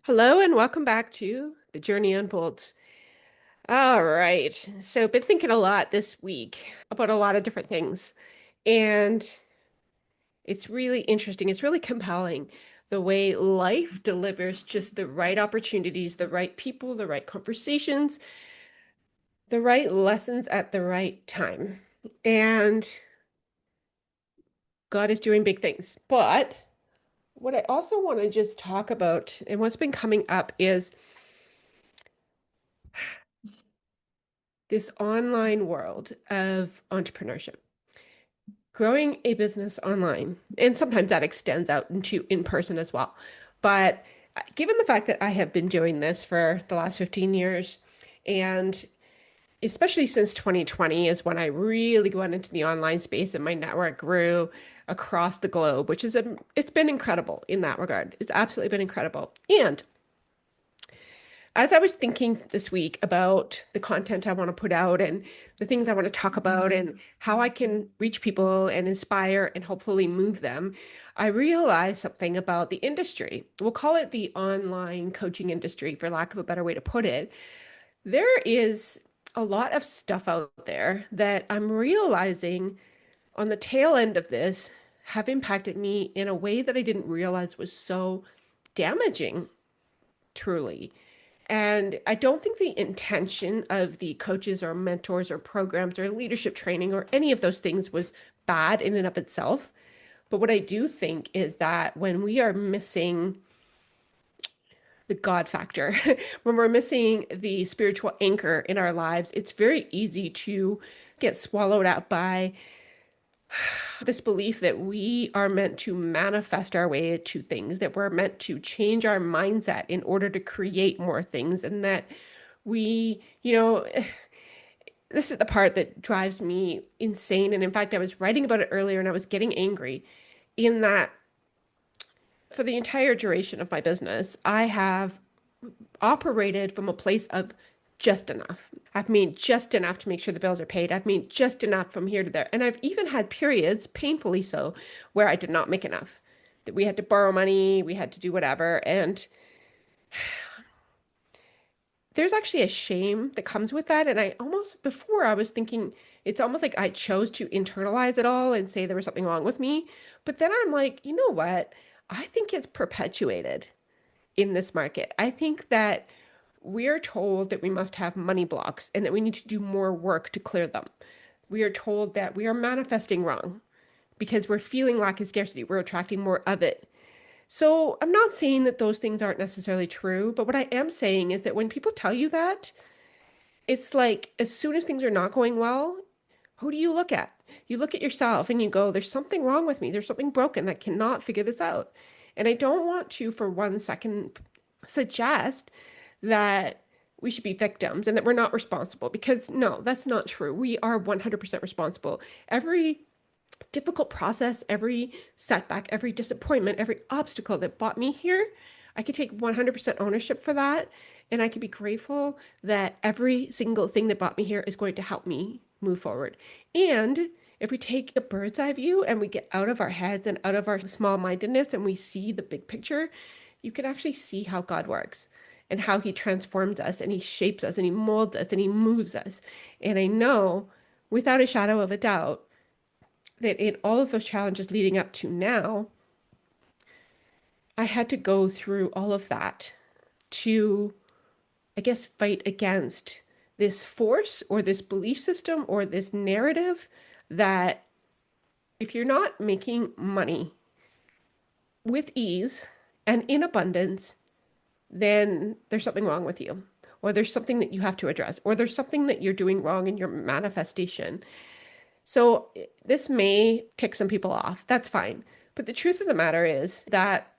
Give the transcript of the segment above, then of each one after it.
Hello and welcome back to The Journey Unfolds. All right. So, been thinking a lot this week about a lot of different things. And it's really interesting. It's really compelling the way life delivers just the right opportunities, the right people, the right conversations, the right lessons at the right time. And God is doing big things. But what I also want to just talk about and what's been coming up is this online world of entrepreneurship, growing a business online. And sometimes that extends out into in person as well. But given the fact that I have been doing this for the last 15 years, and especially since 2020 is when I really went into the online space and my network grew across the globe, it's been incredible in that regard. It's absolutely been incredible. And as I was thinking this week about the content I want to put out and the things I want to talk about and how I can reach people and inspire and hopefully move them, I realized something about the industry. We'll call it the online coaching industry, for lack of a better way to put it. There is a lot of stuff out there that I'm realizing on the tail end of this have impacted me in a way that I didn't realize was so damaging, truly. And I don't think the intention of the coaches or mentors or programs or leadership training or any of those things was bad in and of itself. But what I do think is that when we are missing the God factor, when we're missing the spiritual anchor in our lives, it's very easy to get swallowed up by this belief that we are meant to manifest our way to things, that we're meant to change our mindset in order to create more things, and that we, this is the part that drives me insane. And in fact, I was writing about it earlier and I was getting angry in that for the entire duration of my business, I have operated from a place of just enough. I've made just enough to make sure the bills are paid. I've made just enough from here to there. And I've even had periods, painfully so, where I did not make enough. That we had to borrow money, we had to do whatever. And there's actually a shame that comes with that. And I almost, before I was thinking, it's almost like I chose to internalize it all and say there was something wrong with me. But then I'm like, you know what? I think it's perpetuated in this market. I think that we're told that we must have money blocks and that we need to do more work to clear them. We are told that we are manifesting wrong because we're feeling lack of scarcity. We're attracting more of it. So I'm not saying that those things aren't necessarily true, but what I am saying is that when people tell you that, it's like as soon as things are not going well, who do you look at? You look at yourself and you go, there's something wrong with me. There's something broken that cannot figure this out. And I don't want to, for 1 second, suggest that we should be victims and that we're not responsible because no, that's not true. We are 100% responsible. Every difficult process, every setback, every disappointment, every obstacle that brought me here, I can take 100% ownership for that. And I can be grateful that every single thing that brought me here is going to help me move forward. And if we take a bird's eye view and we get out of our heads and out of our small mindedness and we see the big picture, you can actually see how God works and how he transforms us and he shapes us and he molds us and he moves us. And I know without a shadow of a doubt that in all of those challenges leading up to now, I had to go through all of that to, I guess, fight against this force or this belief system or this narrative that if you're not making money with ease and in abundance, then there's something wrong with you, or there's something that you have to address, or there's something that you're doing wrong in your manifestation. So this may tick some people off. That's fine. But the truth of the matter is that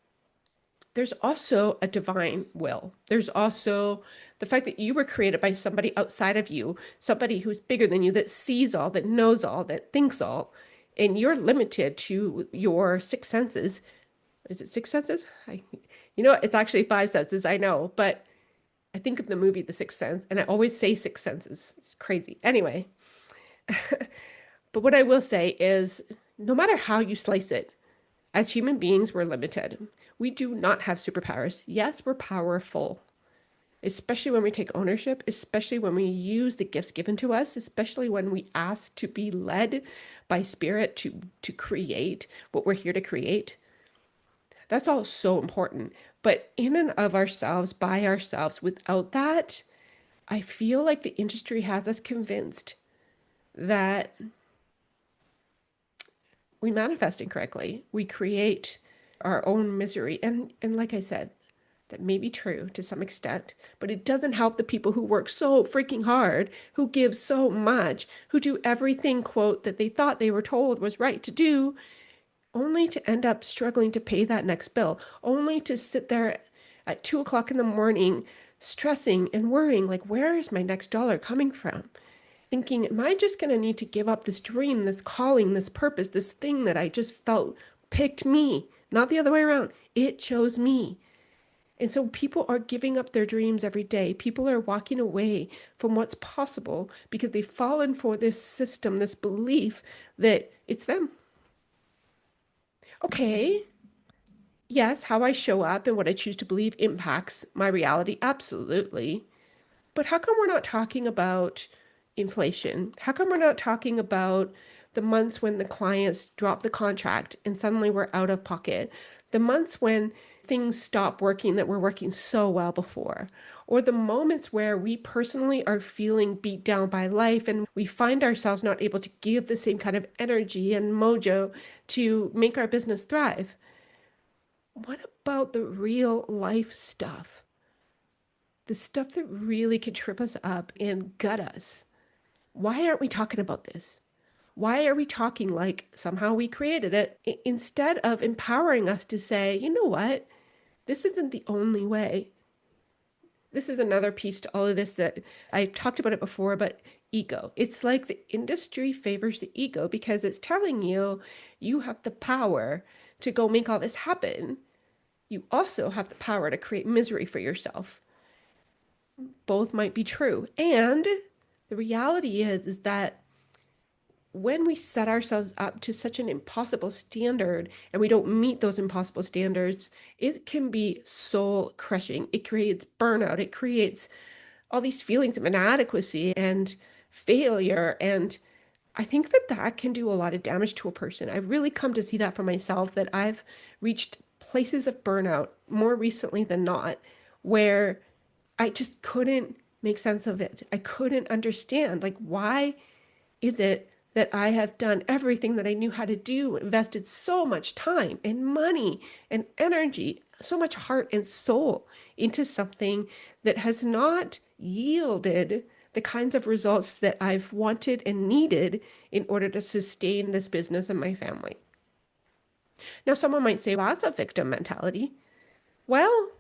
there's also a divine will. There's also the fact that you were created by somebody outside of you, somebody who's bigger than you, that sees all, that knows all, that thinks all, and you're limited to your six senses. Is it six senses? It's actually five senses, I know, but I think of the movie The Sixth Sense, and I always say six senses. It's crazy. Anyway, but what I will say is no matter how you slice it, As human beings, we're limited. We do not have superpowers. Yes, we're powerful, especially when we take ownership, especially when we use the gifts given to us, especially when we ask to be led by spirit to create what we're here to create. That's all so important. But in and of ourselves, by ourselves, without that, I feel like the industry has us convinced that we manifest incorrectly. We create our own misery. And like I said, that may be true to some extent, but it doesn't help the people who work so freaking hard, who give so much, who do everything, quote, that they thought they were told was right to do, only to end up struggling to pay that next bill, only to sit there at 2 o'clock in the morning, stressing and worrying, like, where is my next dollar coming from? Thinking, am I just going to need to give up this dream, this calling, this purpose, this thing that I just felt picked me, not the other way around? It chose me. And so people are giving up their dreams every day. People are walking away from what's possible because they've fallen for this system, this belief that it's them. Okay, yes, how I show up and what I choose to believe impacts my reality, absolutely. But how come we're not talking about inflation? How come we're not talking about the months when the clients drop the contract and suddenly we're out of pocket? The months when things stop working that were working so well before? Or the moments where we personally are feeling beat down by life and we find ourselves not able to give the same kind of energy and mojo to make our business thrive? What about the real life stuff? The stuff that really could trip us up and gut us. Why aren't we talking about this? Why are we talking like somehow we created it instead of empowering us to say, you know what? This isn't the only way. This is another piece to all of this that I've talked about it before, but ego. It's like the industry favors the ego because it's telling you you have the power to go make all this happen. You also have the power to create misery for yourself. Both might be true. And the reality is that when we set ourselves up to such an impossible standard and we don't meet those impossible standards, it can be soul crushing. It creates burnout. It creates all these feelings of inadequacy and failure. And I think that that can do a lot of damage to a person. I've really come to see that for myself, that I've reached places of burnout more recently than not, where I just couldn't make sense of it. I couldn't understand, like, why is it that I have done everything that I knew how to do, invested so much time and money and energy, so much heart and soul into something that has not yielded the kinds of results that I've wanted and needed in order to sustain this business and my family. Now, someone might say, well, that's a victim mentality. Well,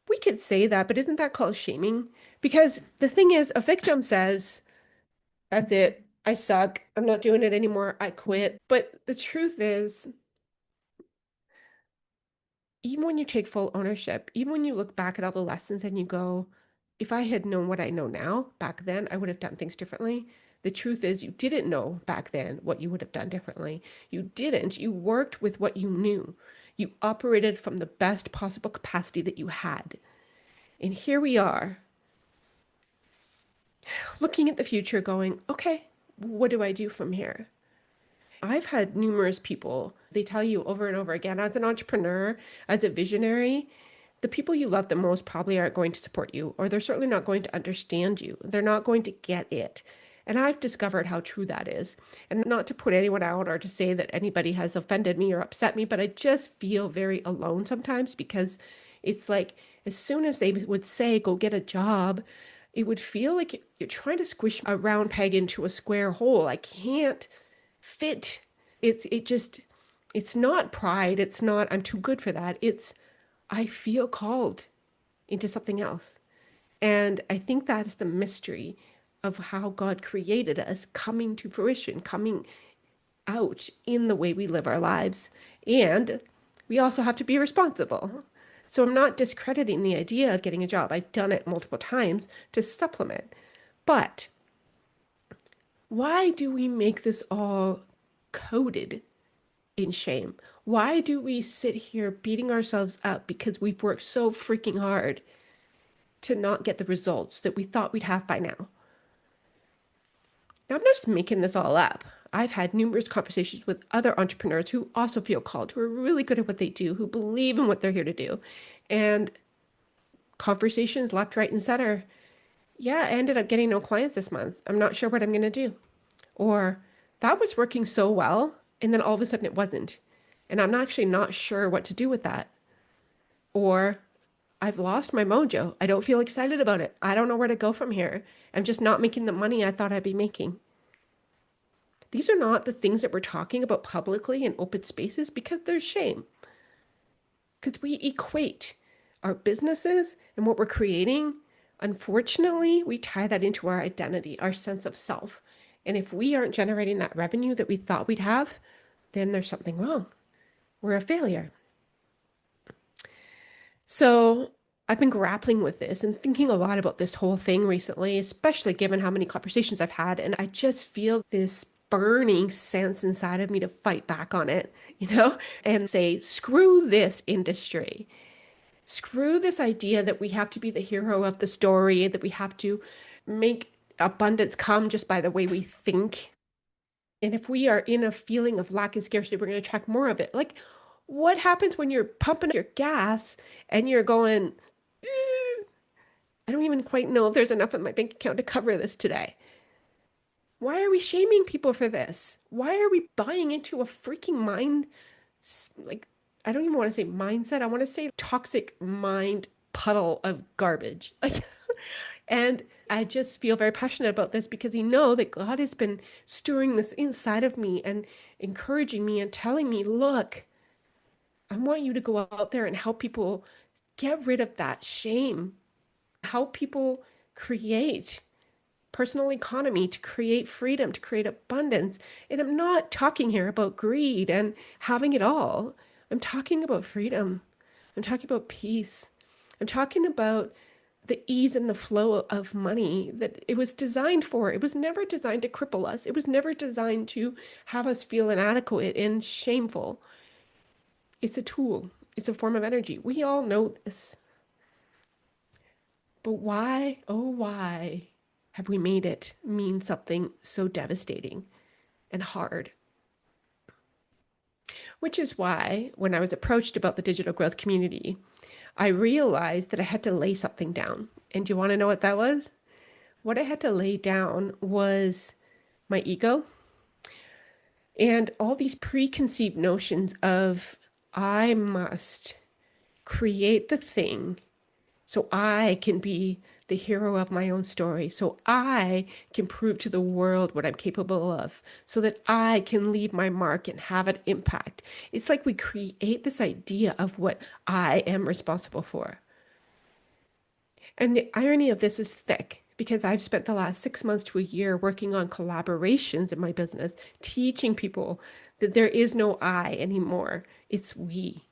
we could say that, but isn't that called shaming? Because the thing is, a victim says, that's it. I suck. I'm not doing it anymore. I quit. But the truth is, even when you take full ownership, even when you look back at all the lessons and you go, if I had known what I know now back then, I would have done things differently. The truth is, you didn't know back then what you would have done differently. You didn't. You worked with what you knew. You operated from the best possible capacity that you had. And here we are, looking at the future, going, okay, what do I do from here? I've had numerous people, they tell you over and over again, as an entrepreneur, as a visionary, the people you love the most probably aren't going to support you, or they're certainly not going to understand you. They're not going to get it. And I've discovered how true that is. And not to put anyone out or to say that anybody has offended me or upset me, but I just feel very alone sometimes because it's like as soon as they would say, go get a job, it would feel like you're trying to squish a round peg into a square hole. I can't fit. It's not pride. It's not I'm too good for that. It's I feel called into something else. And I think that's the mystery of how God created us coming to fruition, coming out in the way we live our lives. And we also have to be responsible. So I'm not discrediting the idea of getting a job. I've done it multiple times to supplement. But why do we make this all coded in shame? Why do we sit here beating ourselves up because we've worked so freaking hard to not get the results that we thought we'd have by now? Now, I'm not just making this all up. I've had numerous conversations with other entrepreneurs who also feel called, who are really good at what they do, who believe in what they're here to do. And conversations left, right, and center. Yeah, I ended up getting no clients this month. I'm not sure what I'm going to do. Or that was working so well, and then all of a sudden it wasn't. And I'm actually not sure what to do with that. Or I've lost my mojo. I don't feel excited about it. I don't know where to go from here. I'm just not making the money I thought I'd be making. These are not the things that we're talking about publicly in open spaces because there's shame. Because we equate our businesses and what we're creating. Unfortunately, we tie that into our identity, our sense of self. And if we aren't generating that revenue that we thought we'd have, then there's something wrong. We're a failure. So I've been grappling with this and thinking a lot about this whole thing recently, especially given how many conversations I've had. And I just feel this burning sense inside of me to fight back on it, and say, screw this industry. Screw this idea that we have to be the hero of the story, that we have to make abundance come just by the way we think. And if we are in a feeling of lack and scarcity, we're going to attract more of it. Like, what happens when you're pumping your gas and you're going, I don't even quite know if there's enough in my bank account to cover this today? Why are we shaming people for this? Why are we buying into a freaking mind, like, I don't even want to say mindset. I want to say toxic mind puddle of garbage. Like, and I just feel very passionate about this because you know that God has been stirring this inside of me and encouraging me and telling me, look, I want you to go out there and help people get rid of that shame, help people create personal economy, to create freedom, to create abundance. And I'm not talking here about greed and having it all. I'm talking about freedom. I'm talking about peace. I'm talking about the ease and the flow of money that it was designed for. It was never designed to cripple us. It was never designed to have us feel inadequate and shameful. It's a tool. It's a form of energy. We all know this. But why, oh, why have we made it mean something so devastating and hard? Which is why, when I was approached about the digital growth community, I realized that I had to lay something down. And do you want to know what that was? What I had to lay down was my ego and all these preconceived notions of I must create the thing so I can be the hero of my own story, so I can prove to the world what I'm capable of, so that I can leave my mark and have an impact. It's like we create this idea of what I am responsible for. And the irony of this is thick because I've spent the last 6 months to a year working on collaborations in my business, teaching people that there is no I anymore. It's we.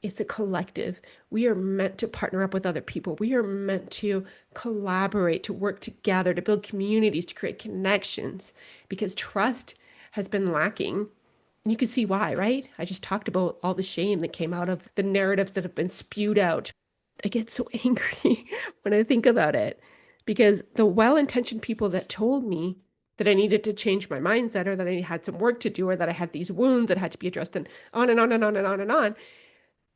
It's a collective. We are meant to partner up with other people. We are meant to collaborate, to work together, to build communities, to create connections because trust has been lacking. And you can see why, right? I just talked about all the shame that came out of the narratives that have been spewed out. I get so angry when I think about it because the well-intentioned people that told me that I needed to change my mindset or that I had some work to do or that I had these wounds that had to be addressed and on and on and on and on and on.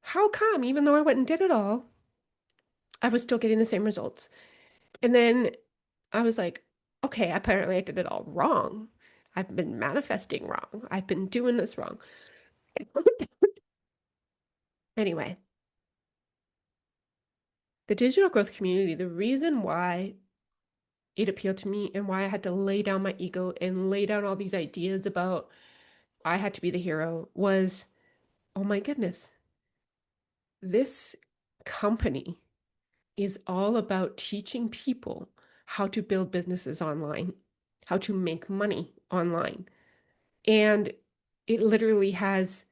How come, even though I went and did it all, I was still getting the same results? And then I was like, okay, apparently I did it all wrong. I've been manifesting wrong. I've been doing this wrong. Anyway, the digital growth community, the reason why it appealed to me and why I had to lay down my ego and lay down all these ideas about I had to be the hero was, oh my goodness, this company is all about teaching people how to build businesses online, how to make money online. And it literally has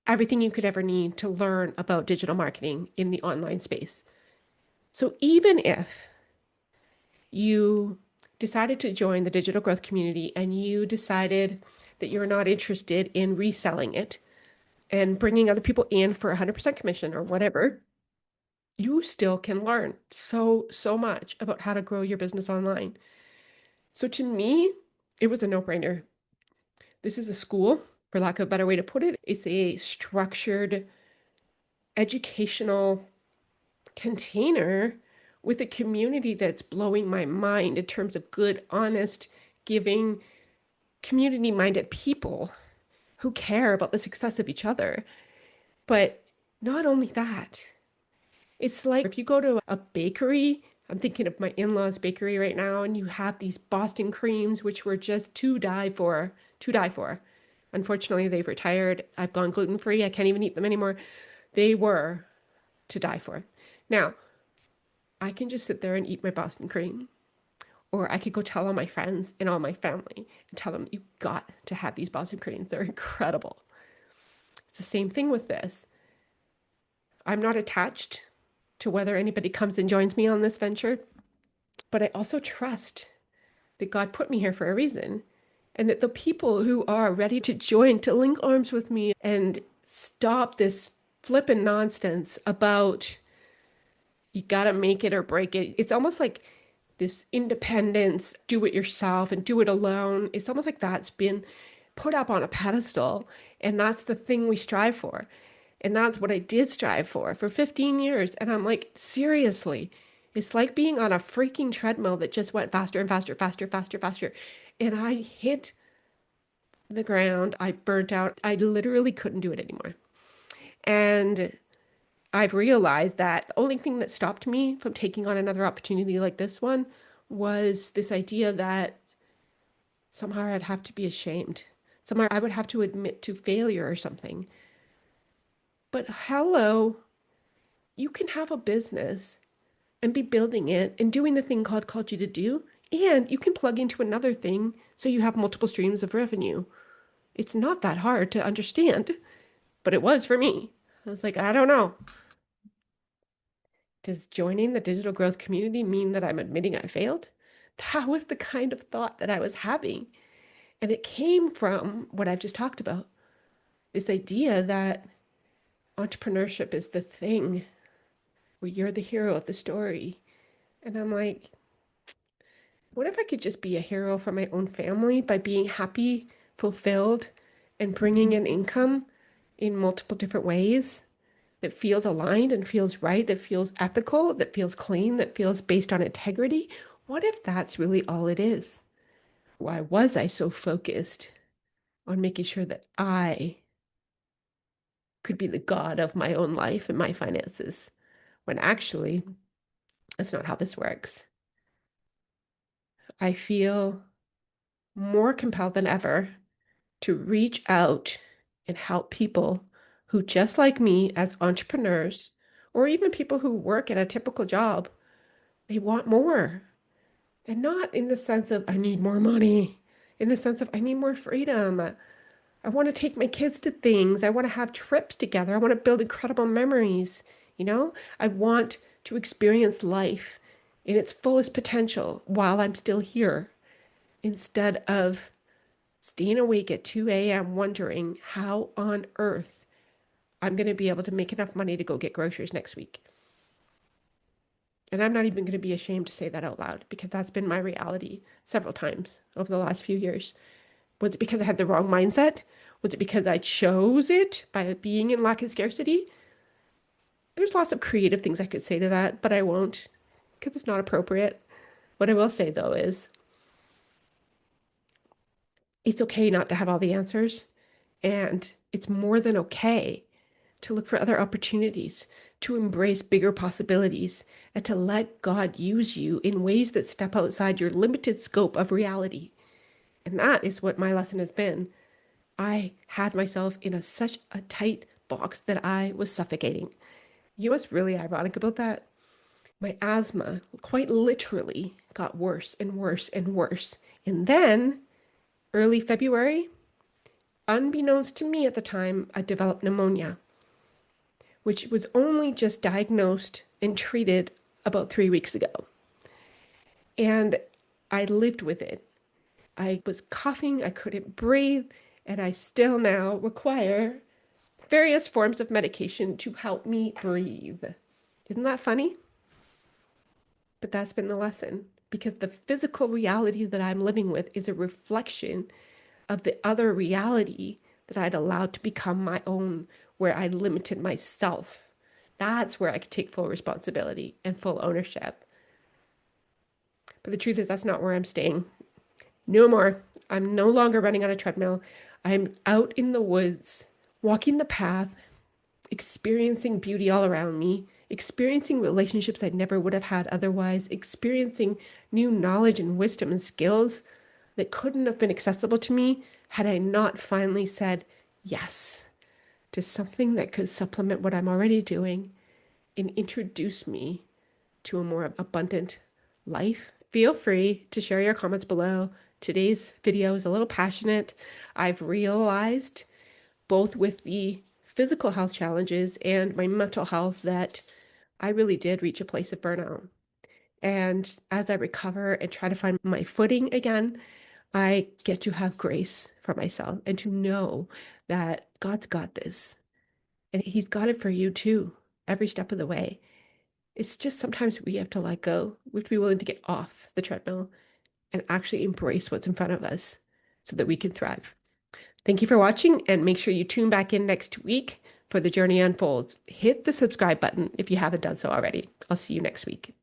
everything you could ever need to learn about digital marketing in the online space. So even if you decided to join the digital growth community and you decided that you're not interested in reselling it, and bringing other people in for 100% commission or whatever, you still can learn so much about how to grow your business online. So to me, it was a no-brainer. This is a school, for lack of a better way to put it. It's a structured educational container with a community that's blowing my mind in terms of good, honest, giving, community-minded people who care about the success of each other. But not only that, it's like if you go to a bakery, I'm thinking of my in-laws' bakery right now, and you have these Boston creams, which were just to die for, to die for. Unfortunately, they've retired. I've gone gluten-free. I can't even eat them anymore. They were to die for. Now, I can just sit there and eat my Boston cream, or I could go tell all my friends and all my family and tell them, you got to have these Boston creams. They're incredible. It's the same thing with this. I'm not attached to whether anybody comes and joins me on this venture, but I also trust that God put me here for a reason and that the people who are ready to join, to link arms with me and stop this flippin' nonsense about you gotta make it or break it. It's almost like this independence, do it yourself and do it alone. It's almost like that's been put up on a pedestal, and that's the thing we strive for. And that's what I did strive for 15 years. And I'm like, seriously, it's like being on a freaking treadmill that just went faster and faster, faster, faster, faster. And I hit the ground. I burnt out. I literally couldn't do it anymore. And I've realized that the only thing that stopped me from taking on another opportunity like this one was this idea that somehow I'd have to be ashamed. Somehow I would have to admit to failure or something. But hello, you can have a business and be building it and doing the thing God called you to do, and you can plug into another thing so you have multiple streams of revenue. It's not that hard to understand, but it was for me. I was like, I don't know. Does joining the digital growth community mean that I'm admitting I failed? That was the kind of thought that I was having. And it came from what I've just talked about, this idea that entrepreneurship is the thing where you're the hero of the story. And I'm like, what if I could just be a hero for my own family by being happy, fulfilled, and bringing in income in multiple different ways that feels aligned and feels right, that feels ethical, that feels clean, that feels based on integrity? What if that's really all it is? Why was I so focused on making sure that I could be the god of my own life and my finances, when actually that's not how this works? I feel more compelled than ever to reach out and help people who, just like me, as entrepreneurs, or even people who work at a typical job, they want more. And not in the sense of, I need more money, in the sense of, I need more freedom. I want to take my kids to things. I want to have trips together. I want to build incredible memories. You know, I want to experience life in its fullest potential while I'm still here, instead of staying awake at 2 a.m. wondering how on earth I'm going to be able to make enough money to go get groceries next week. And I'm not even going to be ashamed to say that out loud, because that's been my reality several times over the last few years. Was it because I had the wrong mindset? Was it because I chose it by being in lack of scarcity? There's lots of creative things I could say to that, but I won't, because it's not appropriate. What I will say though is it's okay not to have all the answers, and it's more than okay to look for other opportunities, to embrace bigger possibilities, and to let God use you in ways that step outside your limited scope of reality. And that is what my lesson has been. I had myself in such a tight box that I was suffocating. You know what's really ironic about that? My asthma quite literally got worse and worse and worse. And then, early February, unbeknownst to me at the time, I developed pneumonia, which was only just diagnosed and treated about 3 weeks ago. And I lived with it. I was coughing, I couldn't breathe, and I still now require various forms of medication to help me breathe. Isn't that funny? But that's been the lesson because the physical reality that I'm living with is a reflection of the other reality that I'd allowed to become my own, where I limited myself. That's where I could take full responsibility and full ownership. But the truth is, that's not where I'm staying. No more. I'm no longer running on a treadmill. I'm out in the woods, walking the path, experiencing beauty all around me, experiencing relationships I never would have had otherwise, experiencing new knowledge and wisdom and skills that couldn't have been accessible to me had I not finally said yes to something that could supplement what I'm already doing and introduce me to a more abundant life. Feel free to share your comments below. Today's video is a little passionate. I've realized both with the physical health challenges and my mental health that I really did reach a place of burnout. And as I recover and try to find my footing again, I get to have grace for myself and to know that God's got this and He's got it for you too, every step of the way. It's just sometimes we have to let go. We have to be willing to get off the treadmill and actually embrace what's in front of us so that we can thrive. Thank you for watching and make sure you tune back in next week for The Journey Unfolds. Hit the subscribe button if you haven't done so already. I'll see you next week.